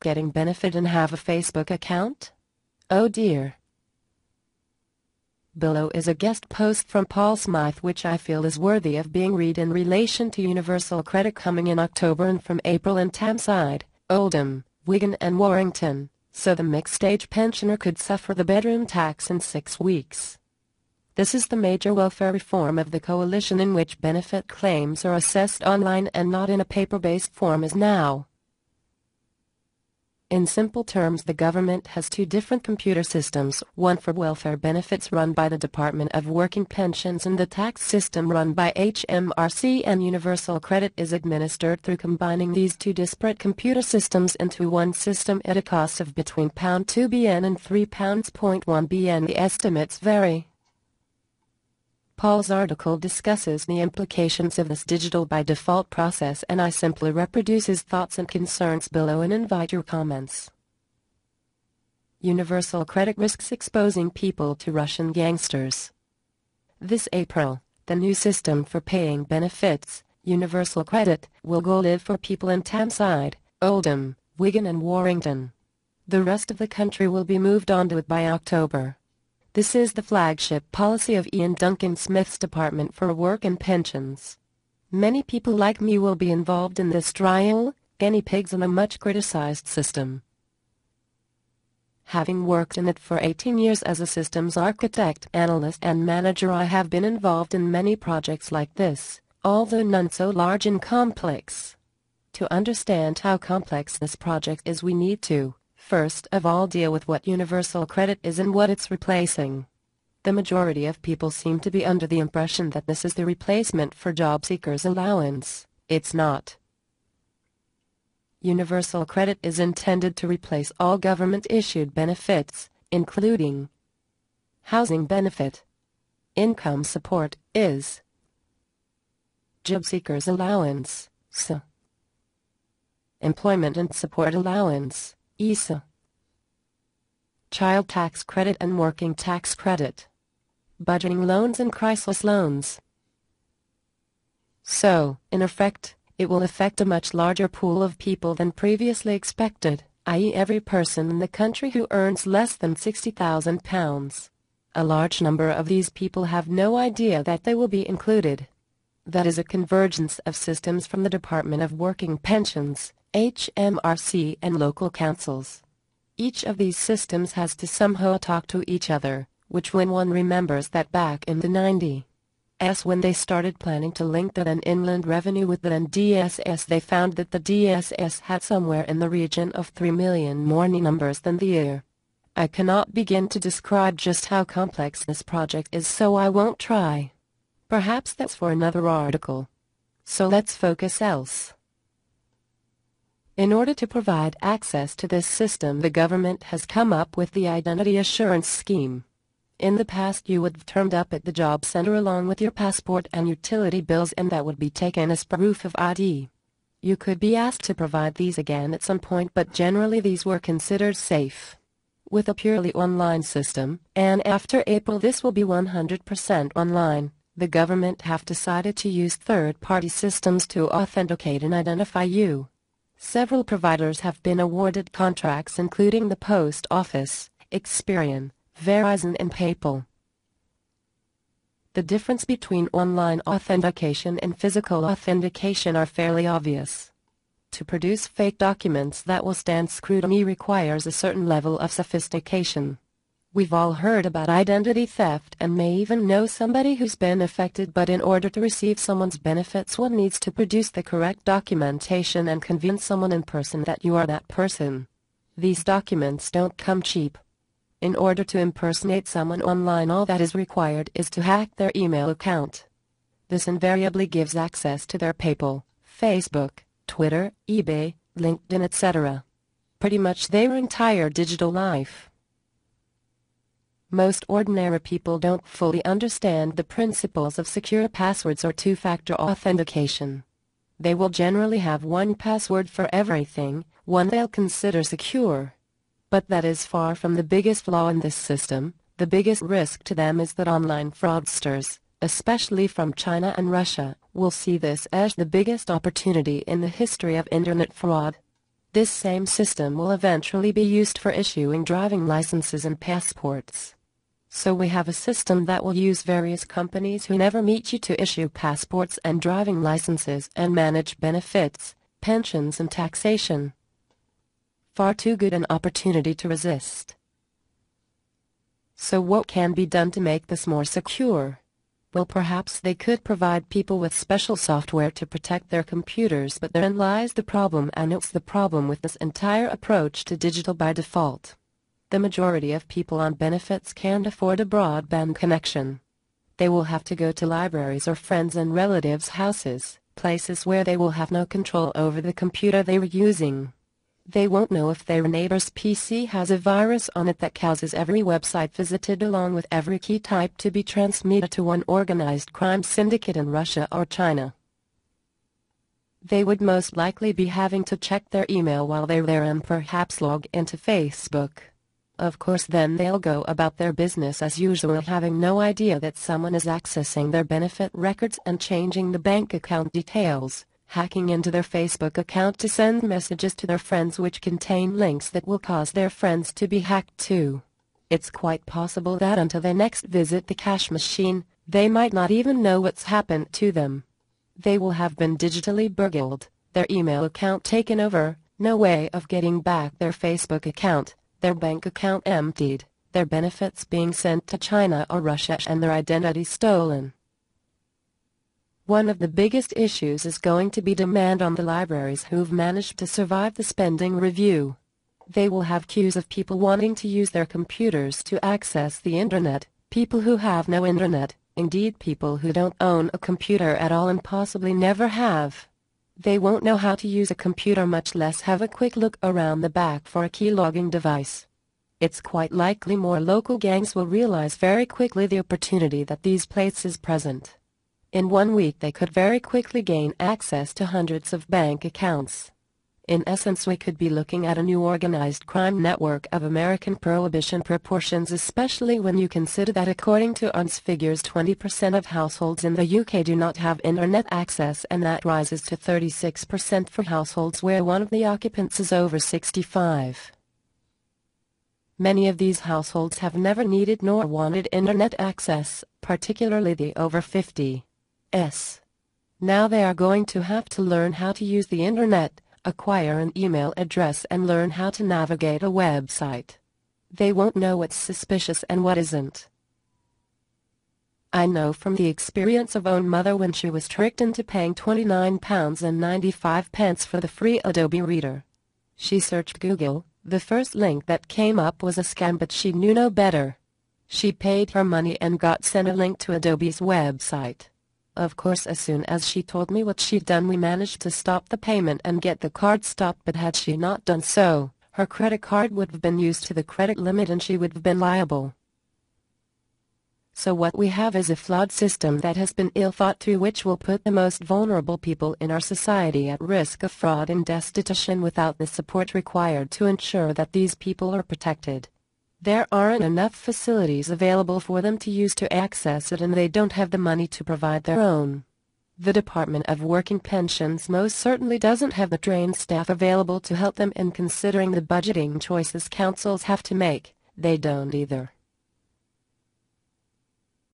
getting benefit and have a Facebook account? Oh dear. Below is a guest post from Paul Smythe which I feel is worthy of being read in relation to universal credit coming in October and from April in Tamside, Oldham, Wigan and Warrington, so the mixed-age pensioner could suffer the bedroom tax in 6 weeks. This is the major welfare reform of the coalition in which benefit claims are assessed online and not in a paper-based form as now. In simple terms, the government has 2 different computer systems, one for welfare benefits run by the Department of Working Pensions and the tax system run by HMRC, and universal credit is administered through combining these 2 disparate computer systems into one system at a cost of between £2 BN and £3.1 BN. The estimates vary. Paul's article discusses the implications of this digital by default process, and I simply reproduce his thoughts and concerns below and invite your comments. Universal credit risks exposing people to Russian gangsters. This April, the new system for paying benefits, universal credit, will go live for people in Tamside, Oldham, Wigan and Warrington. The rest of the country will be moved onto it by October. This is the flagship policy of Ian Duncan Smith's Department for Work and Pensions. Many people like me will be involved in this trial, guinea pigs in a much criticized system. Having worked in it for 18 years as a systems architect, analyst and manager, I have been involved in many projects like this, although none so large and complex. To understand how complex this project is, we need to first of all deal with what universal credit is and what it's replacing. The majority of people seem to be under the impression that this is the replacement for job seekers' allowance. It's not. Universal credit is intended to replace all government-issued benefits, including housing benefit, income support, IS, job seekers' allowance, SE, employment and support allowance, ESA, child tax credit and working tax credit, budgeting loans and crisis loans. So, in effect, it will affect a much larger pool of people than previously expected, i.e. every person in the country who earns less than £60,000. A large number of these people have no idea that they will be included. That is a convergence of systems from the Department of Working Pensions, HMRC and local councils. Each of these systems has to somehow talk to each other, which when one remembers that back in the 90s, when they started planning to link the then Inland Revenue with the then DSS, they found that the DSS had somewhere in the region of 3 million more numbers than the year. I cannot begin to describe just how complex this project is, so I won't try. Perhaps that's for another article. So let's focus else. In order to provide access to this system, the government has come up with the Identity Assurance Scheme. In the past, you would have turned up at the job center along with your passport and utility bills, and that would be taken as proof of ID. You could be asked to provide these again at some point, but generally these were considered safe. With a purely online system, and after April this will be 100% online, the government have decided to use third-party systems to authenticate and identify you. Several providers have been awarded contracts including the Post Office, Experian, Verizon and PayPal. The difference between online authentication and physical authentication are fairly obvious. To produce fake documents that will stand scrutiny requires a certain level of sophistication. We've all heard about identity theft and may even know somebody who's been affected, but in order to receive someone's benefits one needs to produce the correct documentation and convince someone in person that you are that person. These documents don't come cheap. In order to impersonate someone online, all that is required is to hack their email account. This invariably gives access to their PayPal, Facebook, Twitter, eBay, LinkedIn, etc. Pretty much their entire digital life. Most ordinary people don't fully understand the principles of secure passwords or two-factor authentication. They will generally have one password for everything, one they'll consider secure. But that is far from the biggest flaw in this system. The biggest risk to them is that online fraudsters, especially from China and Russia, will see this as the biggest opportunity in the history of internet fraud. This same system will eventually be used for issuing driving licenses and passports. So we have a system that will use various companies who never meet you to issue passports and driving licenses and manage benefits, pensions and taxation. Far too good an opportunity to resist. So what can be done to make this more secure? Well, perhaps they could provide people with special software to protect their computers, but therein lies the problem, and it's the problem with this entire approach to digital by default. The majority of people on benefits can't afford a broadband connection. They will have to go to libraries or friends and relatives' houses, places where they will have no control over the computer they were using. They won't know if their neighbor's PC has a virus on it that causes every website visited along with every key type to be transmitted to one organized crime syndicate in Russia or China. They would most likely be having to check their email while they're there and perhaps log into Facebook. Of course, then they'll go about their business as usual, having no idea that someone is accessing their benefit records and changing the bank account details, hacking into their Facebook account to send messages to their friends which contain links that will cause their friends to be hacked too. It's quite possible that until they next visit the cash machine, they might not even know what's happened to them. They will have been digitally burgled, their email account taken over, no way of getting back their Facebook account, their bank account emptied, their benefits being sent to China or Russia, and their identity stolen. One of the biggest issues is going to be demand on the libraries who've managed to survive the spending review. They will have queues of people wanting to use their computers to access the internet, people who have no internet, indeed people who don't own a computer at all and possibly never have. They won't know how to use a computer, much less have a quick look around the back for a key logging device. It's quite likely more local gangs will realize very quickly the opportunity that these places present. In 1 week they could very quickly gain access to hundreds of bank accounts. In essence, we could be looking at a new organized crime network of American Prohibition proportions, especially when you consider that according to UNS figures 20% of households in the UK do not have internet access, and that rises to 36% for households where one of the occupants is over 65. Many of these households have never needed nor wanted internet access, particularly the over 50s. Now they are going to have to learn how to use the internet, acquire an email address and learn how to navigate a website. They won't know what's suspicious and what isn't. I know from the experience of own mother when she was tricked into paying £29.95 for the free Adobe Reader. She searched Google, the first link that came up was a scam, but she knew no better. She paid her money and got sent a link to Adobe's website. Of course, as soon as she told me what she'd done, we managed to stop the payment and get the card stopped, but had she not done so, her credit card would have been used to the credit limit and she would have been liable. So what we have is a flawed system that has been ill thought through, which will put the most vulnerable people in our society at risk of fraud and destitution without the support required to ensure that these people are protected. There aren't enough facilities available for them to use to access it, and they don't have the money to provide their own. The Department of Working Pensions most certainly doesn't have the trained staff available to help them, in considering the budgeting choices councils have to make. They don't either.